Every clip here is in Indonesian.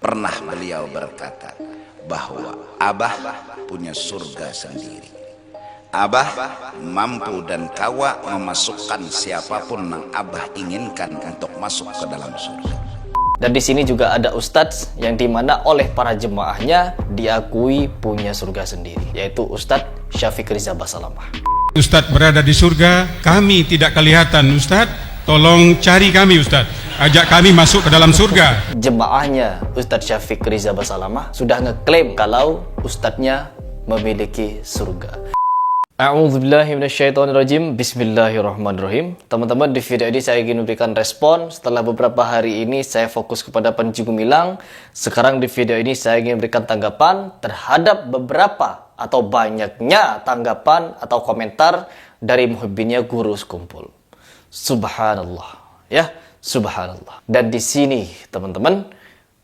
Pernah beliau berkata bahwa Abah punya surga sendiri. Abah mampu dan kawa memasukkan siapapun yang Abah inginkan untuk masuk ke dalam surga. Dan di sini juga ada ustadz yang dimana oleh para jemaahnya diakui punya surga sendiri, yaitu Ustadz Syafiq Riza Basalamah. Ustadz berada di surga, kami tidak kelihatan. Ustadz, tolong cari kami Ustadz, ajak kami masuk ke dalam surga. Jemaahnya Ustadz Syafiq Riza Basalamah sudah ngeklaim kalau ustadznya memiliki surga. A'udzubillahi minasyaitonirrajim. Bismillahirrahmanirrahim. Teman-teman, di video ini saya ingin memberikan respon setelah beberapa hari ini saya fokus kepada Panji Gumilang. Sekarang di video ini saya ingin memberikan tanggapan terhadap beberapa atau banyaknya tanggapan atau komentar dari muhibbinnya Guru Sekumpul. Subhanallah, ya, subhanallah. Dan di sini, teman-teman,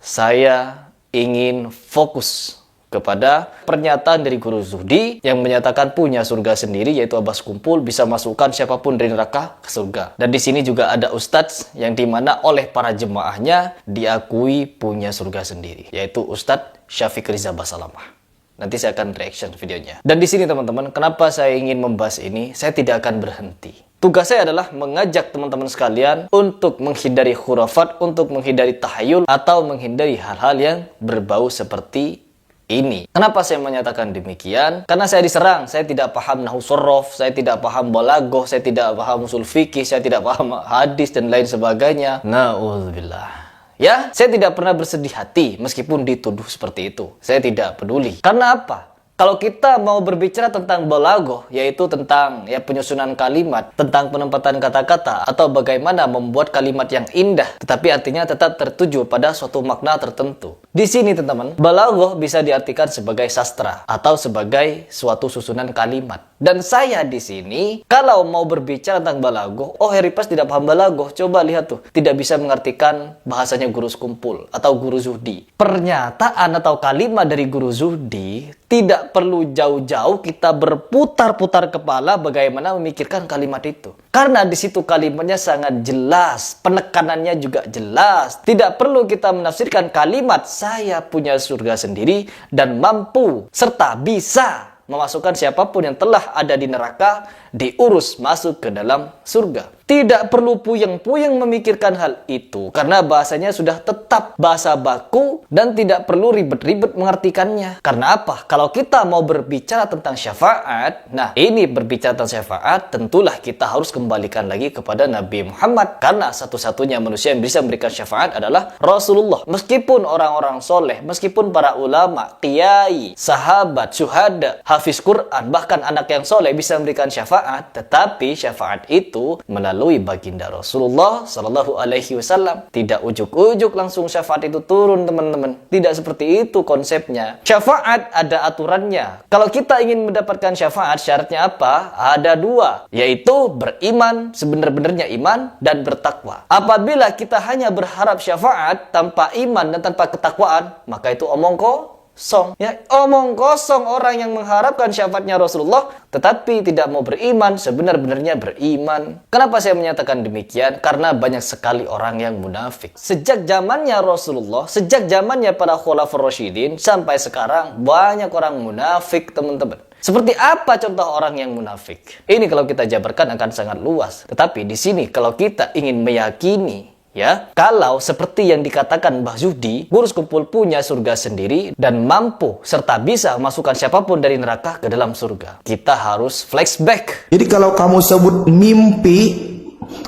saya ingin fokus kepada pernyataan dari Guru Zuhdi yang menyatakan punya surga sendiri, yaitu Abah Sekumpul bisa masukkan siapapun dari neraka ke surga. Dan di sini juga ada ustadz yang dimana oleh para jemaahnya diakui punya surga sendiri, yaitu Ustadz Syafiq Riza Basalamah. Nanti saya akan reaction videonya. Dan di sini teman-teman, kenapa saya ingin membahas ini? Saya tidak akan berhenti. Tugas saya adalah mengajak teman-teman sekalian untuk menghindari khurafat, untuk menghindari tahayul, atau menghindari hal-hal yang berbau seperti ini. Kenapa saya menyatakan demikian? Karena saya diserang, saya tidak paham nahwu shorof, saya tidak paham balaghah, saya tidak paham usul fikih, saya tidak paham hadis dan lain sebagainya. Na'udzubillah. Ya, saya tidak pernah bersedih hati meskipun dituduh seperti itu. Saya tidak peduli. Karena apa? Kalau kita mau berbicara tentang balaghah, yaitu tentang penyusunan kalimat, tentang penempatan kata-kata, atau bagaimana membuat kalimat yang indah, tetapi artinya tetap tertuju pada suatu makna tertentu. Di sini, teman-teman, balaghah bisa diartikan sebagai sastra atau sebagai suatu susunan kalimat. Dan saya di sini, kalau mau berbicara tentang balaghah, Harry Pas tidak paham balaghah. Coba lihat tuh, tidak bisa mengartikan bahasanya Guru Sekumpul atau Guru Zuhdi. Pernyataan atau kalimat dari Guru Zuhdi tidak perlu jauh-jauh kita berputar-putar kepala bagaimana memikirkan kalimat itu. Karena di situ kalimatnya sangat jelas, penekanannya juga jelas. Tidak perlu kita menafsirkan kalimat saya punya surga sendiri dan mampu serta bisa memasukkan siapapun yang telah ada di neraka diurus masuk ke dalam surga. Tidak perlu puyeng-puyeng memikirkan hal itu karena bahasanya sudah tetap bahasa baku dan tidak perlu ribet-ribet mengartikannya. Karena apa? Kalau kita mau berbicara tentang syafaat, nah ini berbicara tentang syafaat, tentulah kita harus kembalikan lagi kepada Nabi Muhammad karena satu-satunya manusia yang bisa memberikan syafaat adalah Rasulullah. Meskipun orang-orang soleh, meskipun para ulama, kiai, sahabat, syuhada, hafiz Quran, bahkan anak yang soleh bisa memberikan syafaat, tetapi syafaat itu melalui baginda Rasulullah Sallallahu Alaihi Wasallam. Tidak ujuk-ujuk langsung syafaat itu turun, teman-teman. Tidak seperti itu konsepnya. Syafaat ada aturannya. Kalau kita ingin mendapatkan syafaat, syaratnya apa? Ada dua, yaitu beriman, sebenar-benarnya iman, dan bertakwa. Apabila kita hanya berharap syafaat tanpa iman dan tanpa ketakwaan, maka itu omong kosong. Ya, omong kosong orang yang mengharapkan syafaatnya Rasulullah tetapi tidak mau beriman, sebenar-benarnya beriman. Kenapa saya menyatakan demikian? Karena banyak sekali orang yang munafik. Sejak zamannya Rasulullah, sejak zamannya para khulafaur rasyidin sampai sekarang banyak orang munafik, teman-teman. Seperti apa contoh orang yang munafik? Ini kalau kita jabarkan akan sangat luas. Tetapi di sini kalau kita ingin meyakini, ya, kalau seperti yang dikatakan Mbah Zuhdi, Guru Sekumpul punya surga sendiri dan mampu serta bisa memasukkan siapapun dari neraka ke dalam surga. Kita harus flashback. Jadi kalau kamu sebut mimpi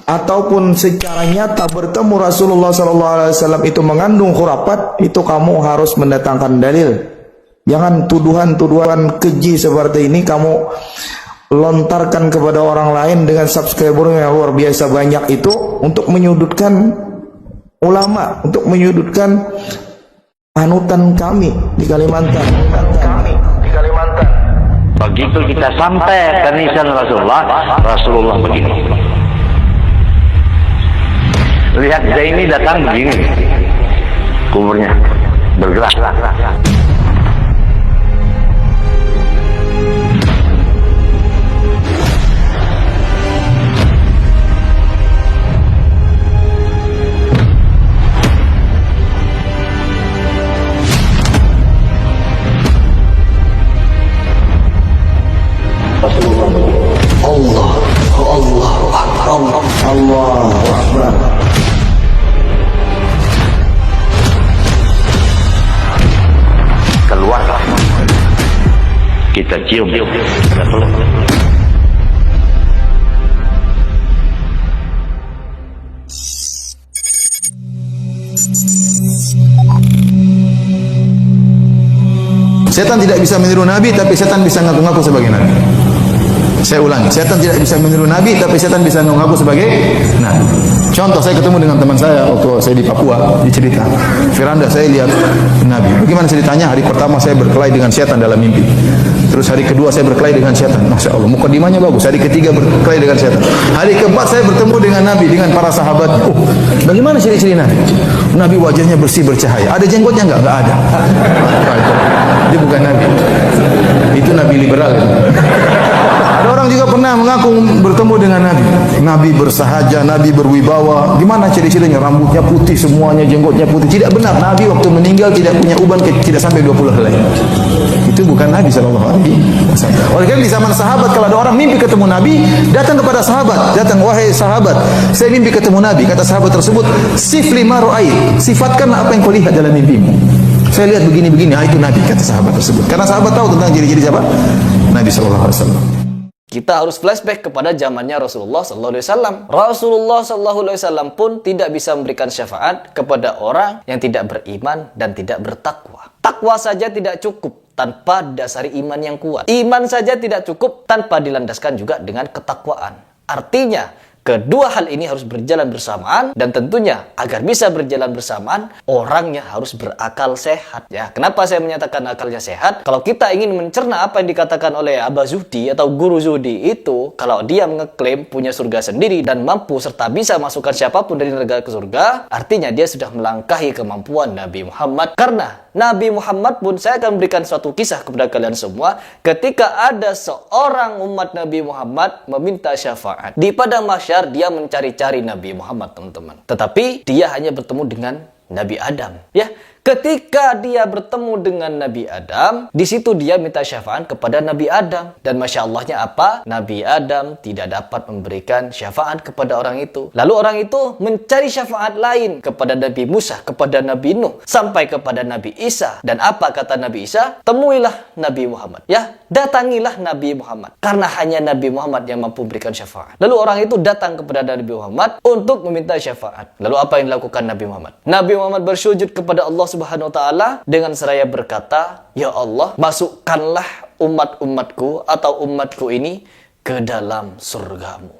ataupun secara nyata bertemu Rasulullah SAW itu mengandung khurafat, itu kamu harus mendatangkan dalil. Jangan tuduhan-tuduhan keji seperti ini kamu lontarkan kepada orang lain dengan subscriber yang luar biasa banyak itu untuk menyudutkan ulama, untuk menyudutkan panutan kami di Kalimantan. Begitu kita sampai ke nisan Rasulullah begini. Lihat Zaini datang begini, kuburnya bergerak. kita cium, kita peluk. Setan tidak bisa meniru Nabi, tapi setan bisa ngaku-ngaku sebagai Nabi. Saya ulangi, setan tidak bisa meniru Nabi, tapi setan bisa ngaku sebagai Nabi. Contoh, saya ketemu dengan teman saya waktu saya di Papua, dia cerita, Firanda saya lihat Nabi. Bagaimana ceritanya? Hari pertama saya berkelahi dengan setan dalam mimpi. Terus hari kedua saya berkelahi dengan setan. Masya Allah, mukadimahnya bagus. Hari ketiga berkelahi dengan setan. Hari keempat saya bertemu dengan Nabi, dengan para sahabatnya. Oh, bagaimana ciri-ciri Nabi? Nabi wajahnya bersih bercahaya. Ada jenggotnya enggak? Enggak ada. Dia bukan Nabi. Itu Nabi liberal. Ada orang juga pernah mengaku bertemu dengan Nabi. Nabi bersahaja, Nabi berwibawa. Gimana ciri-cirinya? Rambutnya putih semuanya, jenggotnya putih. Tidak benar. Nabi waktu meninggal tidak punya uban, tidak sampai 20 helai. Itu bukan Nabi SAW. Oleh karena di zaman sahabat, kalau ada orang mimpi ketemu Nabi, datang kepada sahabat, datang, wahai sahabat, saya mimpi ketemu Nabi. Kata sahabat tersebut, sifli ma ra'ait, sifatkanlah apa yang kau lihat dalam mimpimu. Saya lihat begini-begini, itu Nabi, kata sahabat tersebut. Karena sahabat tahu tentang ciri-ciri siapa? Nabi SAW. Kita harus flashback kepada zamannya Rasulullah SAW. Rasulullah SAW pun tidak bisa memberikan syafaat kepada orang yang tidak beriman dan tidak bertakwa. Takwa saja tidak cukup tanpa dasari iman yang kuat. Iman saja tidak cukup tanpa dilandaskan juga dengan ketakwaan. Artinya, kedua hal ini harus berjalan bersamaan, dan tentunya agar bisa berjalan bersamaan, orangnya harus berakal sehat. Ya, kenapa saya menyatakan akalnya sehat? Kalau kita ingin mencerna apa yang dikatakan oleh Abah Zuhdi atau Guru Zuhdi itu, kalau dia mengeklaim punya surga sendiri dan mampu serta bisa masukkan siapapun dari neraka ke surga, artinya dia sudah melangkahi kemampuan Nabi Muhammad. Karena Nabi Muhammad pun, saya akan berikan suatu kisah kepada kalian semua, ketika ada seorang umat Nabi Muhammad meminta syafaat. Di padang mahsyar dia mencari-cari Nabi Muhammad, teman-teman. Tetapi dia hanya bertemu dengan Nabi Adam. Ya, ketika dia bertemu dengan Nabi Adam, di situ dia minta syafaat kepada Nabi Adam. Dan Masya Allahnya apa? Nabi Adam tidak dapat memberikan syafaat kepada orang itu. Lalu orang itu mencari syafaat lain kepada Nabi Musa, kepada Nabi Nuh, sampai kepada Nabi Isa. Dan apa kata Nabi Isa? Temuilah Nabi Muhammad. Ya, datangilah Nabi Muhammad. Karena hanya Nabi Muhammad yang mampu memberikan syafaat. Lalu orang itu datang kepada Nabi Muhammad untuk meminta syafaat. Lalu apa yang dilakukan Nabi Muhammad? Nabi Muhammad bersujud kepada Allah Subhanahu wa taala dengan seraya berkata, "Ya Allah, masukkanlah umat-umatku atau umatku ini ke dalam surgamu."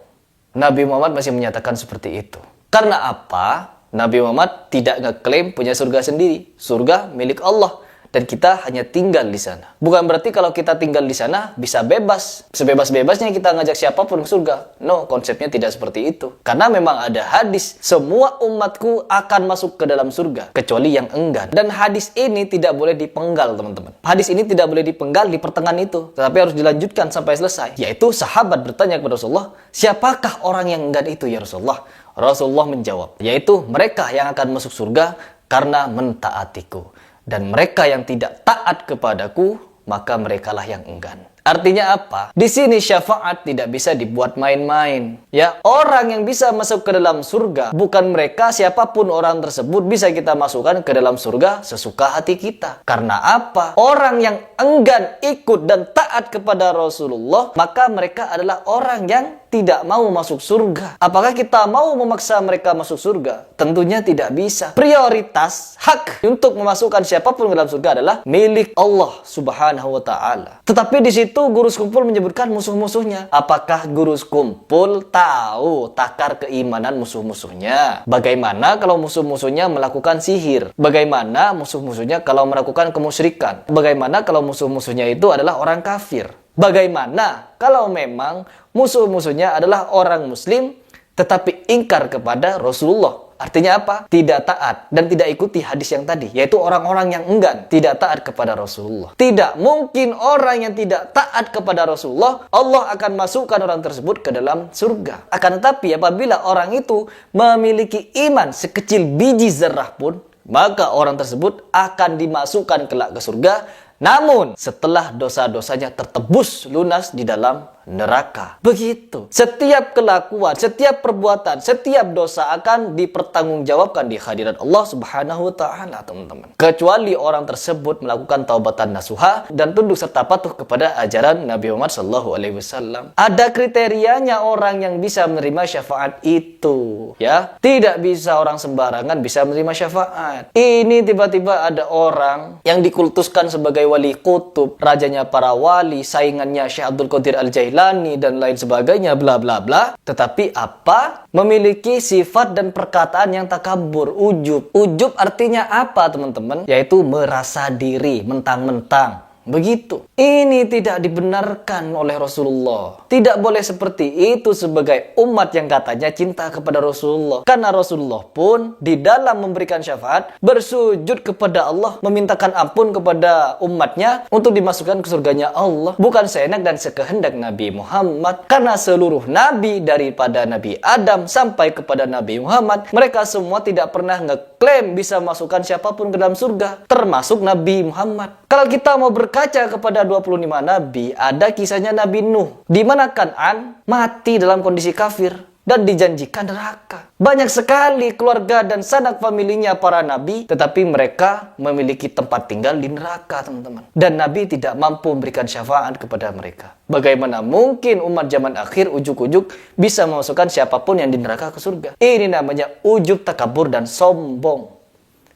Nabi Muhammad masih menyatakan seperti itu. Karena apa? Nabi Muhammad tidak ngeklaim punya surga sendiri. Surga milik Allah. Dan kita hanya tinggal di sana. Bukan berarti kalau kita tinggal di sana bisa bebas. Sebebas-bebasnya kita ngajak siapapun ke surga. No, konsepnya tidak seperti itu. Karena memang ada hadis, semua umatku akan masuk ke dalam surga, kecuali yang enggan. Dan hadis ini tidak boleh dipenggal, teman-teman. Hadis ini tidak boleh dipenggal di pertengahan itu. Tetapi harus dilanjutkan sampai selesai. Yaitu sahabat bertanya kepada Rasulullah, siapakah orang yang enggan itu ya Rasulullah? Rasulullah menjawab, yaitu mereka yang akan masuk surga karena mentaatiku. Dan mereka yang tidak taat kepadaku, maka merekalah yang enggan. Artinya apa? Di sini syafaat tidak bisa dibuat main-main. Ya, orang yang bisa masuk ke dalam surga bukan mereka, siapapun orang tersebut bisa kita masukkan ke dalam surga sesuka hati kita. Karena apa? Orang yang enggan ikut dan taat kepada Rasulullah, maka mereka adalah orang yang tidak mau masuk surga. Apakah kita mau memaksa mereka masuk surga? Tentunya tidak bisa. Prioritas hak untuk memasukkan siapapun ke dalam surga adalah milik Allah Subhanahu wa taala. Tetapi di situ guru sekumpul menyebutkan musuh-musuhnya. Apakah guru sekumpul tahu takar keimanan musuh-musuhnya? Bagaimana kalau musuh-musuhnya melakukan sihir? Bagaimana musuh-musuhnya kalau melakukan kemusyrikan? Bagaimana kalau musuh-musuhnya itu adalah orang kafir? Bagaimana kalau memang musuh-musuhnya adalah orang muslim tetapi ingkar kepada Rasulullah? Artinya apa? Tidak taat dan tidak ikuti hadis yang tadi, yaitu orang-orang yang enggan tidak taat kepada Rasulullah. Tidak mungkin orang yang tidak taat kepada Rasulullah, Allah akan masukkan orang tersebut ke dalam surga. Akan tetapi apabila orang itu memiliki iman sekecil biji zarah pun, maka orang tersebut akan dimasukkan kelak ke surga. Namun setelah dosa-dosanya tertebus lunas di dalam neraka. Begitu. Setiap kelakuan, setiap perbuatan, setiap dosa akan dipertanggungjawabkan di hadirat Allah Subhanahu wa taala, teman-teman. Kecuali orang tersebut melakukan taubatan nasuha dan tunduk serta patuh kepada ajaran Nabi Muhammad SAW. Ada kriterianya orang yang bisa menerima syafaat itu, ya. Tidak bisa orang sembarangan bisa menerima syafaat. Ini tiba-tiba ada orang yang dikultuskan sebagai wali kutub, rajanya para wali, saingannya Syekh Abdul Qadir Al-Jailani dan lain sebagainya, bla bla bla. Tetapi apa? Memiliki sifat dan perkataan yang takabur, ujub. Ujub artinya apa, teman-teman? Yaitu merasa diri, mentang-mentang. Begitu. Ini tidak dibenarkan oleh Rasulullah. Tidak boleh seperti itu sebagai umat yang katanya cinta kepada Rasulullah. Karena Rasulullah pun di dalam memberikan syafaat bersujud kepada Allah, memintakan ampun kepada umatnya untuk dimasukkan ke surganya Allah. Bukan seenak dan sekehendak Nabi Muhammad. Karena seluruh nabi daripada Nabi Adam sampai kepada Nabi Muhammad, mereka semua tidak pernah ngeklaim bisa masukkan siapapun ke dalam surga, termasuk Nabi Muhammad. Kalau kita mau berkaca kepada 25 nabi, ada kisahnya Nabi Nuh, di mana Kan'an mati dalam kondisi kafir dan dijanjikan neraka. Banyak sekali keluarga dan sanak familinya para nabi, tetapi mereka memiliki tempat tinggal di neraka, teman-teman. Dan Nabi tidak mampu memberikan syafaat kepada mereka. Bagaimana mungkin umat zaman akhir ujuk-ujuk bisa memasukkan siapapun yang di neraka ke surga? Ini namanya ujub, takabur, dan sombong.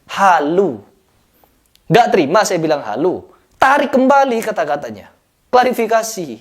Halu. Gak terima saya bilang halu. Tarik kembali kata-katanya. Klarifikasi.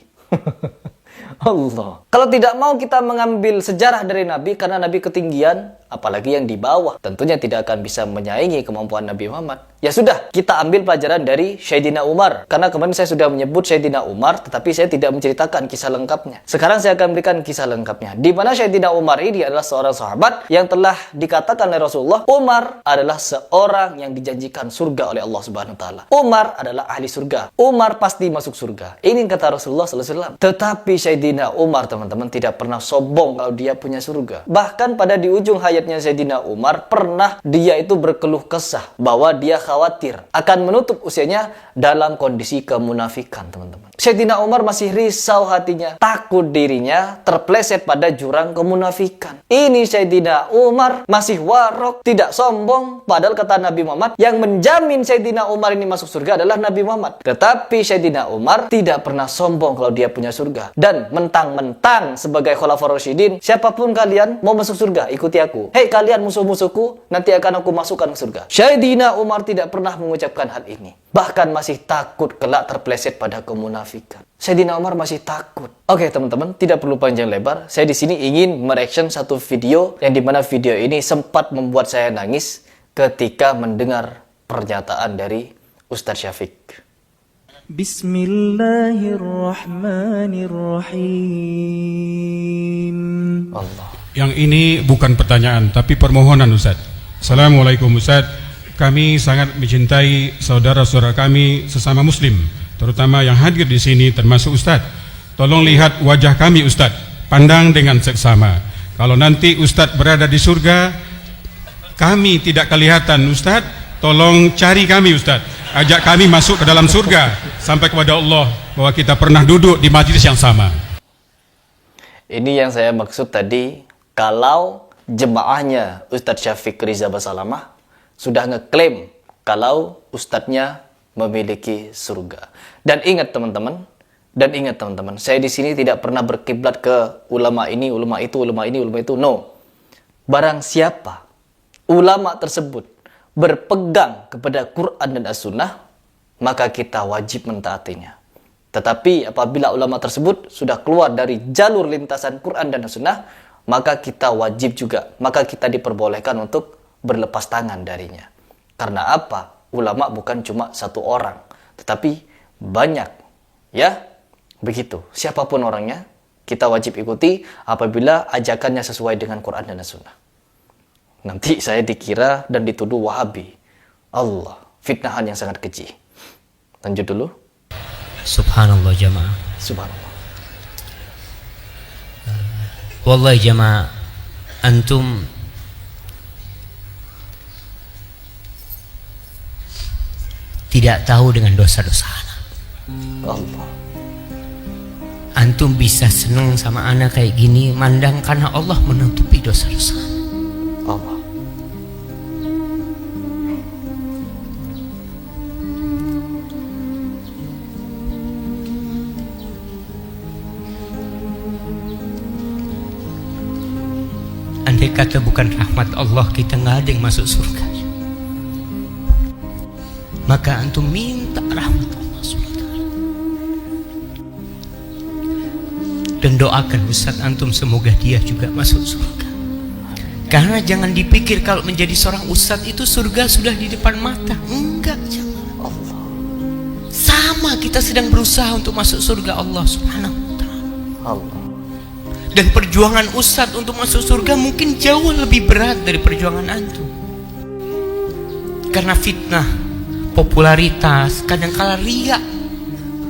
Allah. Kalau tidak mau kita mengambil sejarah dari Nabi karena Nabi ketinggian, apalagi yang di bawah, tentunya tidak akan bisa menyaingi kemampuan Nabi Muhammad. Ya sudah, kita ambil pelajaran dari Sayyidina Umar. Karena kemarin saya sudah menyebut Sayyidina Umar, tetapi saya tidak menceritakan kisah lengkapnya. Sekarang saya akan berikan kisah lengkapnya. Di mana Sayyidina Umar ini adalah seorang sahabat yang telah dikatakan oleh Rasulullah, Umar adalah seorang yang dijanjikan surga oleh Allah Subhanahu wa taala. Umar adalah ahli surga. Umar pasti masuk surga. Ini kata Rasulullah SAW. Tetapi Sayyidina Umar, teman-teman, tidak pernah sombong kalau dia punya surga. Bahkan pada di ujung hayatnya Sayyidina Umar, pernah dia itu berkeluh kesah bahwa dia khawatir akan menutup usianya dalam kondisi kemunafikan, teman-teman. Sayyidina Umar masih risau hatinya, takut dirinya terpleset pada jurang kemunafikan. Ini Sayyidina Umar masih warok, tidak sombong, padahal kata Nabi Muhammad, yang menjamin Sayyidina Umar ini masuk surga adalah Nabi Muhammad. Tetapi Sayyidina Umar tidak pernah sombong kalau dia punya surga. Dan mentang-mentang sebagai Khulafaur Rasyidin, siapapun kalian mau masuk surga, ikuti aku. Hei kalian musuh-musuhku, nanti akan aku masukkan ke surga. Sayyidina Umar tidak pernah mengucapkan hal ini. Bahkan masih takut kelak terpleset pada kemunafikan. Sayyidina Umar masih takut. Oke teman-teman, tidak perlu panjang lebar. Saya di sini ingin mereaction satu video yang dimana video ini sempat membuat saya nangis ketika mendengar pernyataan dari Ustadz Syafiq. Bismillahirrahmanirrahim. Allah. Yang ini bukan pertanyaan, tapi permohonan, Ustaz. Assalamualaikum, Ustaz. Kami sangat mencintai saudara-saudara kami sesama Muslim, terutama yang hadir di sini, termasuk Ustaz. Tolong lihat wajah kami, Ustaz. Pandang dengan seksama. Kalau nanti Ustaz berada di surga, kami tidak kelihatan, Ustaz. Tolong cari kami, Ustaz. Ajak kami masuk ke dalam surga sampai kepada Allah bahwa kita pernah duduk di majlis yang sama. Ini yang saya maksud tadi. Kalau jemaahnya Ustadz Syafiq Riza Basalamah sudah ngeklaim kalau ustadznya memiliki surga. Dan ingat teman-teman, saya di sini tidak pernah berkiblat ke ulama ini, ulama itu, ulama ini, ulama itu. No. Barang siapa ulama tersebut berpegang kepada Quran dan As-Sunnah, maka kita wajib mentaatinya. Tetapi apabila ulama tersebut sudah keluar dari jalur lintasan Quran dan As-Sunnah, maka kita wajib juga, maka kita diperbolehkan untuk berlepas tangan darinya. Karena apa? Ulama bukan cuma satu orang, tetapi banyak. Ya, begitu. Siapapun orangnya, kita wajib ikuti apabila ajakannya sesuai dengan Quran dan As-Sunnah. Nanti saya dikira dan dituduh Wahabi. Allah, fitnahan yang sangat keji. Lanjut dulu. Subhanallah jamaah. Subhanallah. Wallahi jamaah, antum tidak tahu dengan dosa-dosa anak. Allah. antum bisa seneng sama anak kayak gini, mandang karena Allah menutupi dosa-dosa. Allah. Andai kata bukan rahmat Allah, kita nggak ada yang masuk surga. Maka antum minta rahmat Allah SWT. Dan doakan Ustaz antum semoga dia juga masuk surga. Karena jangan dipikir kalau menjadi seorang Ustaz itu surga sudah di depan mata. Enggak, jangan. Allah. Sama kita sedang berusaha untuk masuk surga Allah Subhanahu wa ta'ala. Allah. Dan perjuangan Ustadz untuk masuk surga mungkin jauh lebih berat dari perjuangan antum. Karena fitnah, popularitas, kadangkala riya,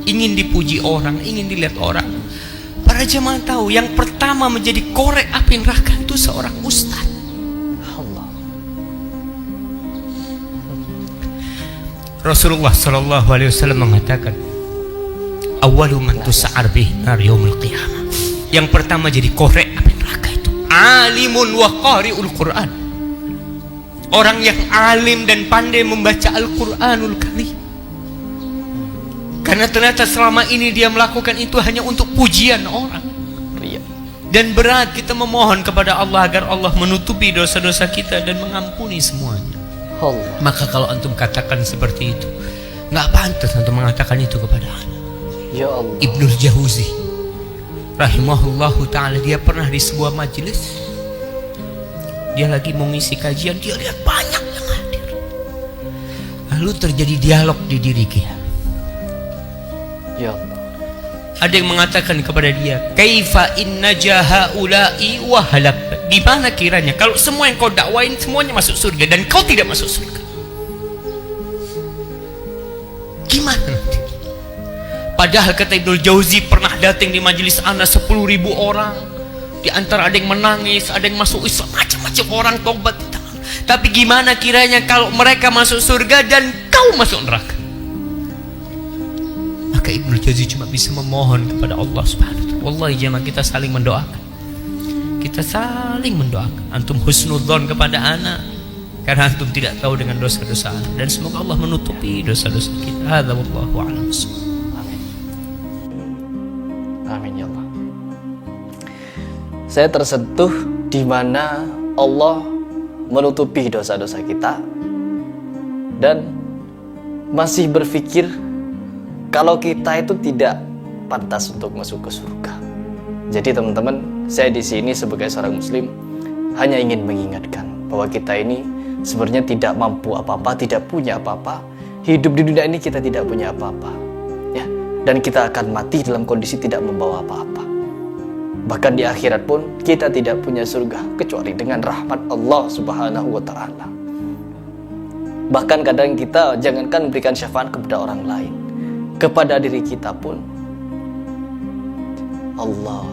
ingin dipuji orang, ingin dilihat orang. Para jemaah tahu yang pertama menjadi korek api neraka itu seorang ustadz. Allah. Rasulullah sallallahu alaihi wasallam mengatakan, "Awwalu man tus'ar bihi nar yaumil qiyamah." Yang pertama jadi korek api neraka itu alimun wa qari'ul Quran. Orang yang alim dan pandai membaca Al-Quranul Karim. Karena ternyata selama ini dia melakukan itu hanya untuk pujian orang. Ria. Dan berat kita memohon kepada Allah agar Allah menutupi dosa-dosa kita dan mengampuni semuanya. Allah. Maka kalau antum katakan seperti itu, nggak pantas antum mengatakan itu kepada anak. Ya Allah. Ibnul Jauzi rahimahullahu ta'ala, dia pernah di sebuah majelis, dia lagi mau ngisi kajian, dia lihat banyak yang hadir. Lalu terjadi dialog di diri dia. Ya Allah. Ada yang mengatakan kepada dia, kaifa inna jahaulai wa halak. Gimana kiranya kalau semua yang kau dakwain semuanya masuk surga dan kau tidak masuk surga? Gimana nanti? Padahal kata Ibnul Jauzi, pernah datang di majelis ana 10.000 orang. Di antara ada yang menangis, ada yang masuk Islam, macam-macam orang tobat. Tapi gimana kiranya kalau mereka masuk surga dan kau masuk neraka? Maka Ibnul Jauzi cuma bisa memohon kepada Allah Subhanahu wa ta'ala. Wallahi jemaah, kita saling mendoakan. Kita saling mendoakan. Antum husnudzon kepada anak karena antum tidak tahu dengan dosa-dosa anak. Dan semoga Allah menutupi dosa-dosa kita. Hadza wallahu a'lam. Amin ya Allah. Saya tersentuh di mana Allah menutupi dosa-dosa kita dan masih berpikir kalau kita itu tidak pantas untuk masuk ke surga. Jadi teman-teman, saya di sini sebagai seorang muslim hanya ingin mengingatkan bahwa kita ini sebenarnya tidak mampu apa-apa, tidak punya apa-apa. Hidup di dunia ini kita tidak punya apa-apa. Ya, dan kita akan mati dalam kondisi tidak membawa apa-apa. Bahkan di akhirat pun kita tidak punya surga kecuali dengan rahmat Allah Subhanahu wa ta'ala. Bahkan kadang kita jangankan memberikan syafaat kepada orang lain, kepada diri kita pun Allah